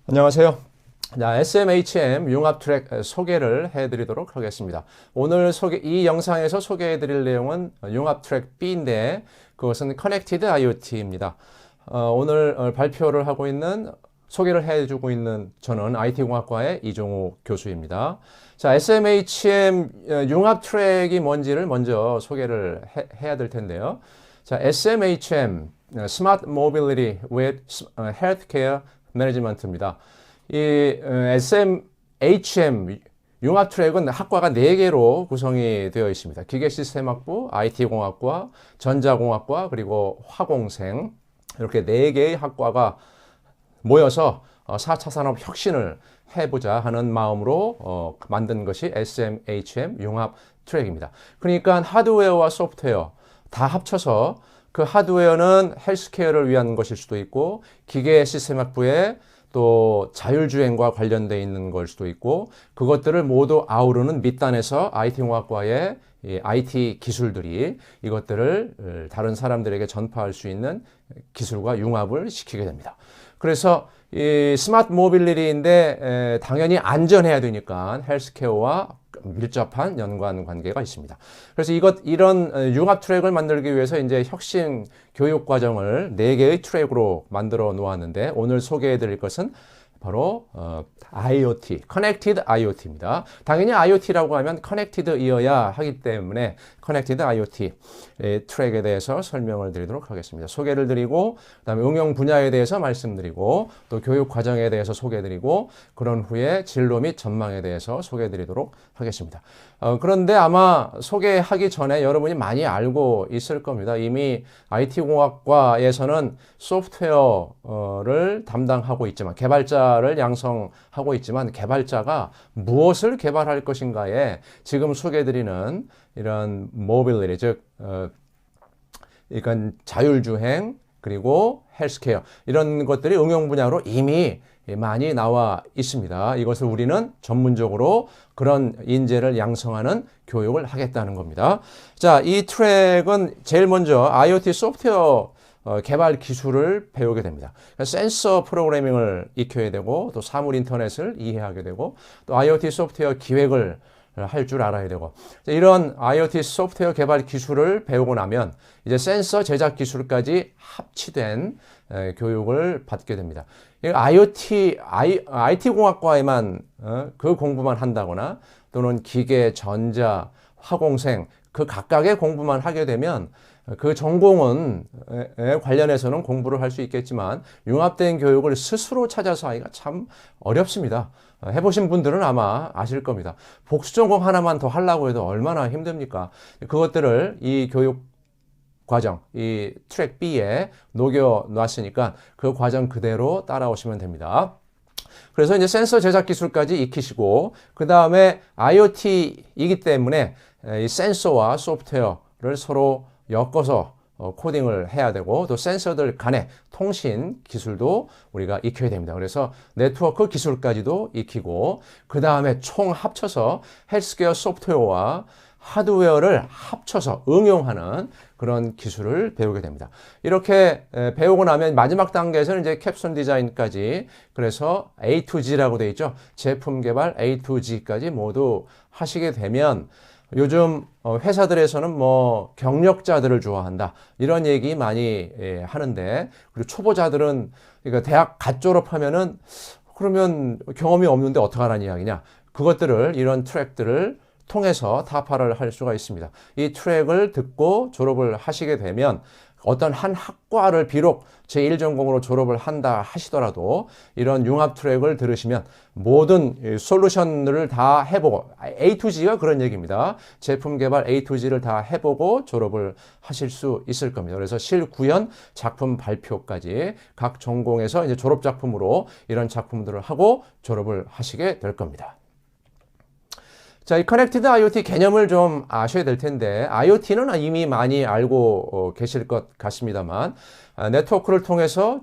안녕하세요. 자, SMHM 융합 트랙 소개를 해드리도록 하겠습니다. 오늘 이 영상에서 소개해드릴 내용은 융합 트랙 B인데 그것은 Connected IoT입니다. 오늘 발표를 하고 있는 소개를 해주고 있는 저는 IT공학과의 이종우 교수입니다. 자, SMHM 융합 트랙이 뭔지를 먼저 소개를 해야 될 텐데요. 자, SMHM Smart Mobility with Healthcare 매니지먼트입니다. 이 SMHM 융합 트랙은 학과가 4개로 구성이 되어 있습니다. 기계시스템학부, IT공학과, 전자공학과, 그리고 화공생 이렇게 4개의 학과가 모여서 4차 산업 혁신을 해보자 하는 마음으로 만든 것이 SMHM 융합 트랙입니다. 그러니까 하드웨어와 소프트웨어 다 합쳐서 그 하드웨어는 헬스케어를 위한 것일 수도 있고 기계 시스템학부에 또 자율주행과 관련되어 있는 걸 수도 있고 그것들을 모두 아우르는 밑단에서 IT공학과의 IT 기술들이 이것들을 다른 사람들에게 전파할 수 있는 기술과 융합을 시키게 됩니다. 그래서 이 스마트 모빌리티인데 당연히 안전해야 되니까 헬스케어와 밀접한 연관 관계가 있습니다. 그래서 이런 융합 트랙을 만들기 위해서 이제 혁신 교육 과정을 4개의 트랙으로 만들어 놓았는데 오늘 소개해 드릴 것은 바로 IoT, Connected IoT입니다. 당연히 IoT라고 하면 Connected이어야 하기 때문에 Connected IoT 트랙에 대해서 설명을 드리도록 하겠습니다. 소개를 드리고 그다음에 응용 분야에 대해서 말씀드리고 또 교육 과정에 대해서 소개드리고 그런 후에 진로 및 전망에 대해서 소개드리도록 하겠습니다. 그런데 아마 소개하기 전에 여러분이 많이 알고 있을 겁니다. 이미 IT공학과에서는 소프트웨어를 담당하고 있지만 개발자를 양성하고 있지만 개발자가 무엇을 개발할 것인가에 지금 소개드리는 이런 모빌리티 즉 그러니까 자율주행 그리고 헬스케어 이런 것들이 응용 분야로 이미 많이 나와 있습니다. 이것을 우리는 전문적으로 그런 인재를 양성하는 교육을 하겠다는 겁니다. 자, 이 트랙은 제일 먼저 IoT 소프트웨어 개발 기술을 배우게 됩니다. 센서 프로그래밍을 익혀야 되고 또 사물 인터넷을 이해하게 되고 또 IoT 소프트웨어 기획을 할 줄 알아야 되고 이런 IoT 소프트웨어 개발 기술을 배우고 나면 이제 센서 제작 기술까지 합치된 교육을 받게 됩니다. IT 공학과에만 그 공부만 한다거나 또는 기계, 전자, 화공생 그 각각의 공부만 하게 되면 그 전공은 관련해서는 공부를 할 수 있겠지만 융합된 교육을 스스로 찾아서 하기가 참 어렵습니다. 해보신 분들은 아마 아실 겁니다. 복수 전공 하나만 더 하려고 해도 얼마나 힘듭니까? 그것들을 이 교육 과정, 이 트랙 B에 녹여 놨으니까 그 과정 그대로 따라오시면 됩니다. 그래서 이제 센서 제작 기술까지 익히시고 그 다음에 IoT이기 때문에 이 센서와 소프트웨어를 서로 엮어서 코딩을 해야 되고 또 센서들 간의 통신 기술도 우리가 익혀야 됩니다. 그래서 네트워크 기술까지도 익히고 그 다음에 총 합쳐서 헬스케어 소프트웨어와 하드웨어를 합쳐서 응용하는 그런 기술을 배우게 됩니다. 이렇게 배우고 나면 마지막 단계에서는 이제 캡슐 디자인까지 그래서 A to G라고 되어 있죠. 제품 개발 A to G까지 모두 하시게 되면 요즘 회사들에서는 뭐 경력자들을 좋아한다 이런 얘기 많이 하는데 그리고 초보자들은 그러니까 대학 갓 졸업하면은 그러면 경험이 없는데 어떡하라는 이야기냐 그것들을 이런 트랙들을 통해서 타파를 할 수가 있습니다. 이 트랙을 듣고 졸업을 하시게 되면 어떤 한 학과를 비록 제1전공으로 졸업을 한다 하시더라도 이런 융합 트랙을 들으시면 모든 솔루션을 다 해보고 A to G가 그런 얘기입니다. 제품 개발 A to G를 다 해보고 졸업을 하실 수 있을 겁니다. 그래서 실구현 작품 발표까지 각 전공에서 이제 졸업 작품으로 이런 작품들을 하고 졸업을 하시게 될 겁니다. 자, 이 커넥티드 IoT 개념을 좀 아셔야 될 텐데 IoT는 이미 많이 알고 계실 것 같습니다만 네트워크를 통해서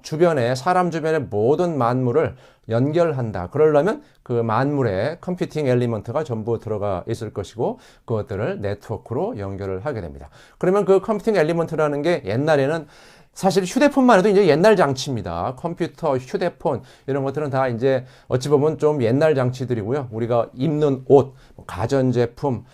사람 주변의 모든 만물을 연결한다. 그러려면 그 만물에 컴퓨팅 엘리먼트가 전부 들어가 있을 것이고 그것들을 네트워크로 연결을 하게 됩니다. 그러면 그 컴퓨팅 엘리먼트라는 게 옛날에는 사실 휴대폰만 해도 이제 옛날 장치입니다. 컴퓨터, 휴대폰 이런 것들은 다 이제 어찌 보면 좀 옛날 장치들이고요. 우리가 입는 옷, 가전제품,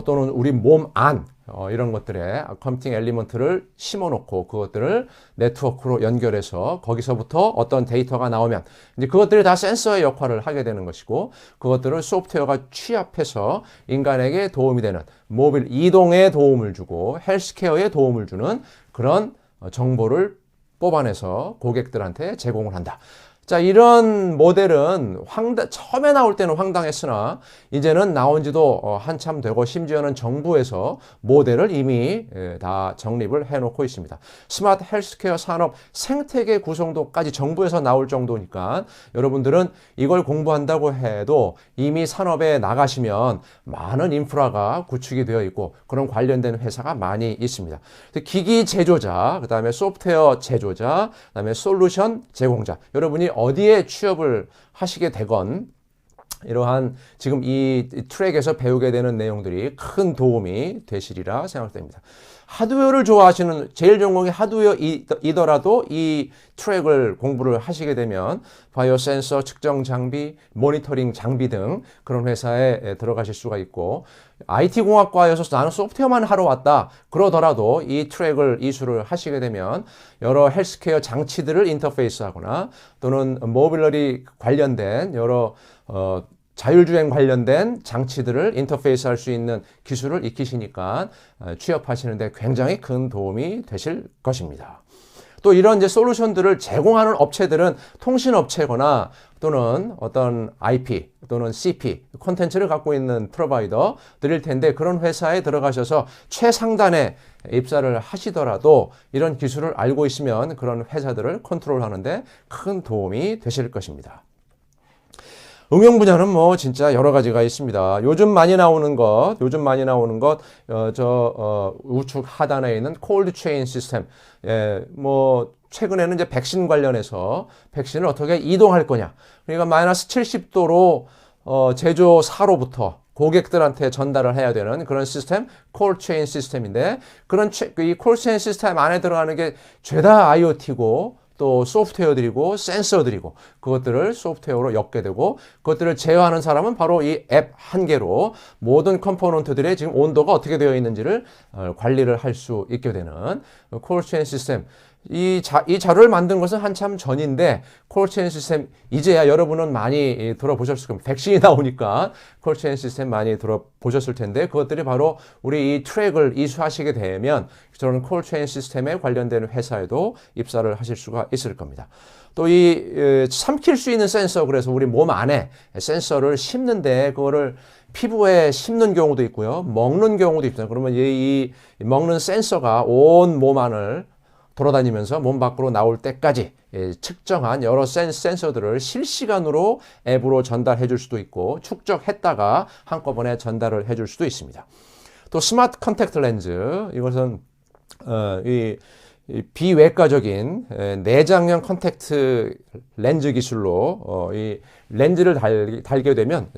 또는 우리 몸 안 이런 것들에 컴퓨팅 엘리먼트를 심어놓고 그것들을 네트워크로 연결해서 거기서부터 어떤 데이터가 나오면 이제 그것들이 다 센서의 역할을 하게 되는 것이고 그것들을 소프트웨어가 취합해서 인간에게 도움이 되는 모빌 이동에 도움을 주고 헬스케어에 도움을 주는 그런 정보를 뽑아내서 고객들한테 제공을 한다. 자, 이런 모델은 처음에 나올 때는 황당했으나 이제는 나온 지도 한참 되고 심지어는 정부에서 모델을 이미 다 정립을 해놓고 있습니다. 스마트 헬스케어 산업 생태계 구성도까지 정부에서 나올 정도니까 여러분들은 이걸 공부한다고 해도 이미 산업에 나가시면 많은 인프라가 구축이 되어 있고 그런 관련된 회사가 많이 있습니다. 기기 제조자, 그 다음에 소프트웨어 제조자, 그 다음에 솔루션 제공자, 여러분이 어디에 취업을 하시게 되건 이러한 지금 이 트랙에서 배우게 되는 내용들이 큰 도움이 되시리라 생각됩니다. 하드웨어를 좋아하시는 제일 전공이 하드웨어이더라도 이 트랙을 공부를 하시게 되면 바이오 센서 측정 장비, 모니터링 장비 등 그런 회사에 들어가실 수가 있고 IT 공학과여서 나는 소프트웨어만 하러 왔다 그러더라도 이 트랙을 이수를 하시게 되면 여러 헬스케어 장치들을 인터페이스하거나 또는 모빌러리 관련된 여러 자율주행 관련된 장치들을 인터페이스 할 수 있는 기술을 익히시니까 취업하시는데 굉장히 큰 도움이 되실 것입니다. 또 이런 이제 솔루션들을 제공하는 업체들은 통신업체거나 또는 어떤 IP 또는 CP 콘텐츠를 갖고 있는 프로바이더들일 텐데 그런 회사에 들어가셔서 최상단에 입사를 하시더라도 이런 기술을 알고 있으면 그런 회사들을 컨트롤하는데 큰 도움이 되실 것입니다. 응용 분야는 진짜 여러 가지가 있습니다. 요즘 많이 나오는 것, 우측 하단에 있는 콜드 체인 시스템. 최근에는 이제 백신 관련해서 백신을 어떻게 이동할 거냐. 그러니까 마이너스 70도로 제조사로부터 고객들한테 전달을 해야 되는 그런 시스템, 콜드 체인 시스템인데, 이 콜드 체인 시스템 안에 들어가는 게 죄다 IoT고, 또 소프트웨어들이고 센서들이고 그것들을 소프트웨어로 엮게 되고 그것들을 제어하는 사람은 바로 이 앱 한 개로 모든 컴포넌트들의 지금 온도가 어떻게 되어 있는지를 관리를 할 수 있게 되는 콜드체인 시스템. 이 자료를 만든 것은 한참 전인데 콜드체인 시스템 이제야 여러분은 많이 들어보셨을 겁니다. 백신이 나오니까 콜드체인 시스템 많이 들어보셨을 텐데 그것들이 바로 우리 이 트랙을 이수하시게 되면 저는 콜드체인 시스템에 관련되는 회사에도 입사를 하실 수가 있을 겁니다. 또 이 삼킬 수 있는 센서, 그래서 우리 몸 안에 센서를 심는데 그거를 피부에 심는 경우도 있고요. 먹는 경우도 있어요. 그러면 이 먹는 센서가 온 몸 안을 돌아다니면서 몸 밖으로 나올 때까지 측정한 여러 센서들을 실시간으로 앱으로 전달해 줄 수도 있고 축적했다가 한꺼번에 전달을 해 줄 수도 있습니다. 또 스마트 컨택트 렌즈, 이것은 이 비외과적인 내장형 컨택트 렌즈 기술로 이 렌즈를 달게 되면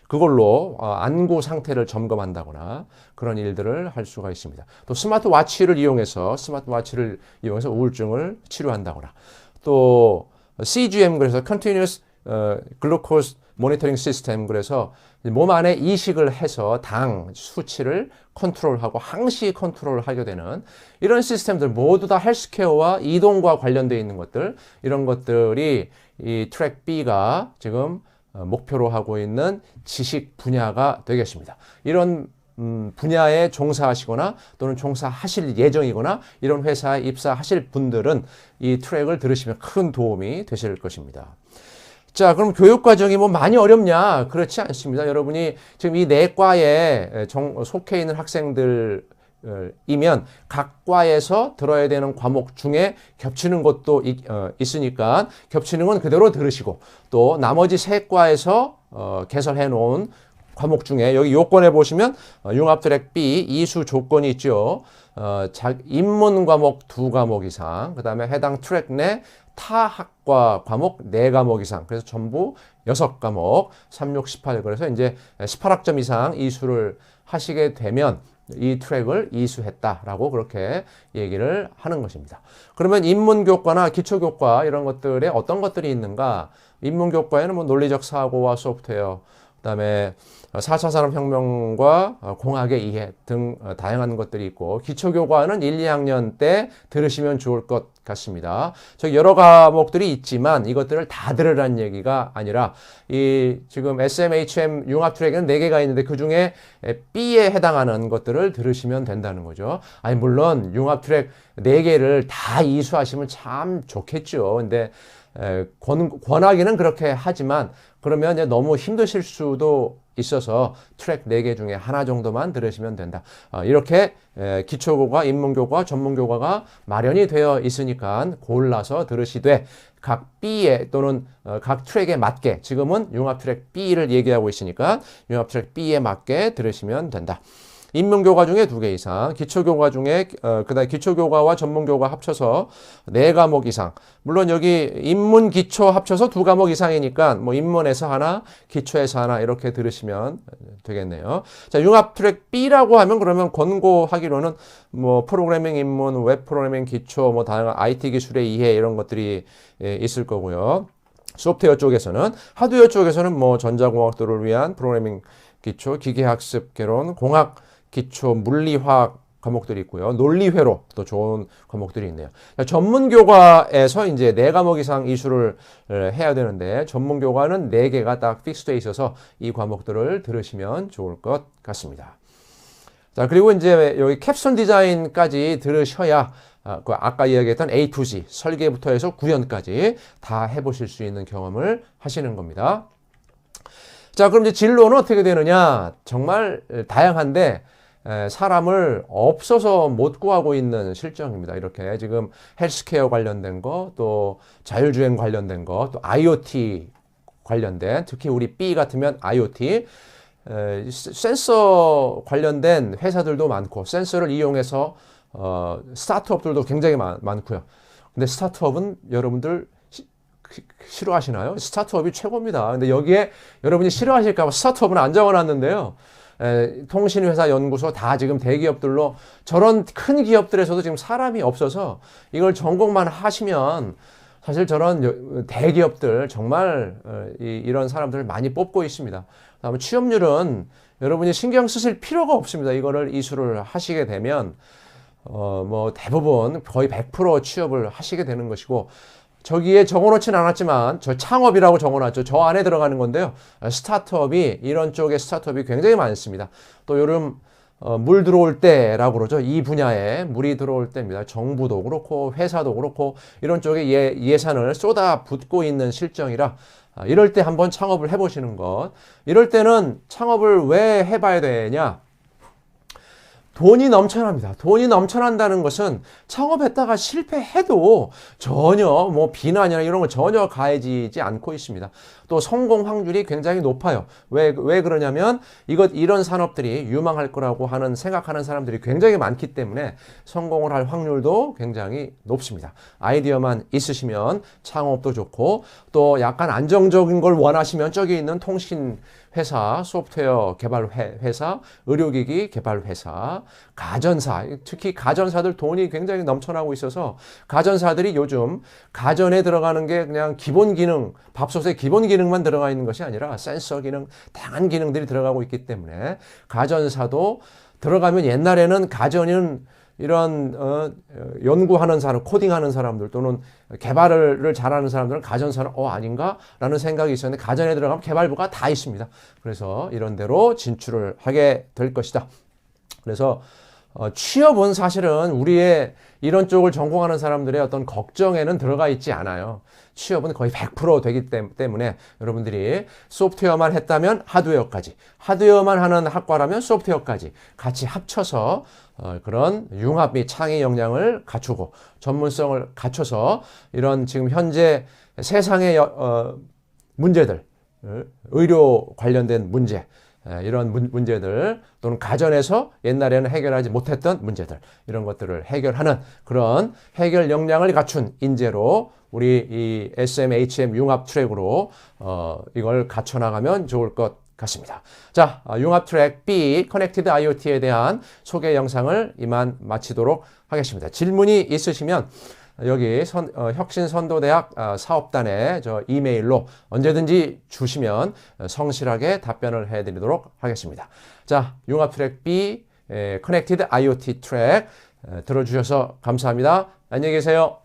그걸로 안구 상태를 점검한다거나 그런 일들을 할 수가 있습니다. 또 스마트워치를 이용해서 우울증을 치료한다거나 또 CGM, 그래서 Continuous Glucose Monitoring System, 그래서 몸 안에 이식을 해서 당 수치를 컨트롤하고 항시 컨트롤을 하게 되는 이런 시스템들 모두 다 헬스케어와 이동과 관련되어 있는 것들, 이런 것들이 이 트랙 B가 지금 목표로 하고 있는 지식 분야가 되겠습니다. 이런 분야에 종사하시거나 또는 종사하실 예정이거나 이런 회사에 입사하실 분들은 이 트랙을 들으시면 큰 도움이 되실 것입니다. 자, 그럼 교육과정이 많이 어렵냐? 그렇지 않습니다. 여러분이 지금 이 네 과에 속해 있는 학생들 이면 각 과에서 들어야 되는 과목 중에 겹치는 것도 있으니까 겹치는 건 그대로 들으시고 또 나머지 세 과에서 개설해 놓은 과목 중에 여기 요건에 보시면 융합 트랙 B 이수 조건이 있죠. 입문 과목 2과목 이상, 그 다음에 해당 트랙 내 타학과 과목 4과목 이상, 그래서 전부 6과목, 3, 6, 18, 그래서 이제 18학점 이상 이수를 하시게 되면 이 트랙을 이수했다라고 그렇게 얘기를 하는 것입니다. 그러면 인문교과나 기초교과 이런 것들에 어떤 것들이 있는가? 인문교과에는 뭐 논리적 사고와 소프트웨어, 그다음에 4차 산업혁명과 공학의 이해 등 다양한 것들이 있고, 기초교과는 1, 2학년 때 들으시면 좋을 것 같습니다. 저 여러 과목들이 있지만 이것들을 다 들으라는 얘기가 아니라, 이 지금 SMHM 융합 트랙에는 4개가 있는데 그 중에 B에 해당하는 것들을 들으시면 된다는 거죠. 아니 물론 융합 트랙 4개를 다 이수하시면 참 좋겠죠. 근데 권하기는 그렇게 하지만 그러면 이제 너무 힘드실 수도 있어서 트랙 4개 중에 하나 정도만 들으시면 된다. 이렇게 기초교과, 인문교과, 전문교과가 마련이 되어 있으니까 골라서 들으시되 각 B에 또는 각 트랙에 맞게, 지금은 융합 트랙 B를 얘기하고 있으니까 융합 트랙 B에 맞게 들으시면 된다. 인문교과 중에 2개 이상, 기초교과 중에 그다음 기초교과와 전문교과 합쳐서 4과목 이상. 물론 여기 인문 기초 합쳐서 2과목 이상이니까 뭐 인문에서 하나, 기초에서 하나 이렇게 들으시면 되겠네요. 자, 융합 트랙 B라고 하면 그러면 권고하기로는 뭐 프로그래밍 인문, 웹 프로그래밍 기초, 뭐 다양한 IT 기술의 이해 이런 것들이 있을 거고요. 소프트웨어 쪽에서는, 하드웨어 쪽에서는 뭐 전자공학도를 위한 프로그래밍 기초, 기계학습 개론, 공학 기초, 물리화학 과목들이 있고요. 논리회로 또 좋은 과목들이 있네요. 전문교과에서 이제 4과목 이상 이수를 해야 되는데, 전문교과는 4개가 딱 픽스되어 있어서 이 과목들을 들으시면 좋을 것 같습니다. 자, 그리고 이제 여기 캡션 디자인까지 들으셔야 아까 이야기했던 A to Z, 설계부터 해서 구현까지 다 해보실 수 있는 경험을 하시는 겁니다. 자, 그럼 이제 진로는 어떻게 되느냐? 정말 다양한데 사람을 없어서 못 구하고 있는 실정입니다. 이렇게 지금 헬스케어 관련된 거, 또 자율주행 관련된 거, 또 IoT 관련된, 특히 우리 B 같으면 IoT, 센서 관련된 회사들도 많고, 센서를 이용해서 스타트업들도 굉장히 많고요. 근데 스타트업은 여러분들 싫어하시나요? 스타트업이 최고입니다. 근데 여기에 여러분이 싫어하실까봐 스타트업은 안 적어놨는데요. 통신회사, 연구소 다 지금 대기업들로, 저런 큰 기업들에서도 지금 사람이 없어서 이걸 전공만 하시면 사실 저런 대기업들 정말 이런 사람들을 많이 뽑고 있습니다. 다음에 취업률은 여러분이 신경 쓰실 필요가 없습니다. 이거를 이수를 하시게 되면 뭐 대부분 거의 100% 취업을 하시게 되는 것이고, 저기에 적어놓지는 않았지만 저 창업이라고 적어놨죠. 저 안에 들어가는 건데요. 스타트업이, 이런 쪽의 스타트업이 굉장히 많습니다. 또 요즘 물 들어올 때라고 그러죠. 이 분야에 물이 들어올 때입니다. 정부도 그렇고 회사도 그렇고 이런 쪽에 예산을 쏟아붓고 있는 실정이라, 이럴 때 한번 창업을 해보시는 것. 이럴 때는 창업을 왜 해봐야 되냐? 돈이 넘쳐납니다. 돈이 넘쳐난다는 것은 창업했다가 실패해도 전혀 뭐 비난이나 이런 거 전혀 가해지지 않고 있습니다. 또 성공 확률이 굉장히 높아요. 왜 그러냐면 이런 산업들이 유망할 거라고 생각하는 사람들이 굉장히 많기 때문에 성공을 할 확률도 굉장히 높습니다. 아이디어만 있으시면 창업도 좋고, 또 약간 안정적인 걸 원하시면 저기 있는 통신 회사, 소프트웨어 개발 회사, 의료기기 개발 회사, 가전사, 특히 가전사들 돈이 굉장히 넘쳐나고 있어서 가전사들이 요즘 가전에 들어가는 게 그냥 기본 기능, 밥솥에 기본 기능만 들어가 있는 것이 아니라 센서 기능, 다양한 기능들이 들어가고 있기 때문에 가전사도 들어가면, 옛날에는 가전은 이런 연구하는 사람, 코딩하는 사람들 또는 개발을 잘하는 사람들은 가전사는 아닌가? 라는 생각이 있었는데, 가전에 들어가면 개발부가 다 있습니다. 그래서 이런 데로 진출을 하게 될 것이다. 그래서 취업은 사실은 우리의 이런 쪽을 전공하는 사람들의 어떤 걱정에는 들어가 있지 않아요. 취업은 거의 100% 되기 때문에 여러분들이 소프트웨어만 했다면 하드웨어까지, 하드웨어만 하는 학과라면 소프트웨어까지 같이 합쳐서 그런 융합 및 창의 역량을 갖추고 전문성을 갖춰서 이런 지금 현재 세상의 문제들, 의료 관련된 문제, 이런 문제들, 또는 가정에서 옛날에는 해결하지 못했던 문제들, 이런 것들을 해결하는 그런 해결 역량을 갖춘 인재로 우리 이 SMHM 융합 트랙으로 이걸 갖춰나가면 좋을 것 같습니다. 자, 융합 트랙 B 커넥티드 IoT에 대한 소개 영상을 이만 마치도록 하겠습니다. 질문이 있으시면 여기 혁신선도대학 사업단에 저 이메일로 언제든지 주시면 성실하게 답변을 해드리도록 하겠습니다. 자, 융합 트랙 B 커넥티드 IoT 트랙 들어주셔서 감사합니다. 안녕히 계세요.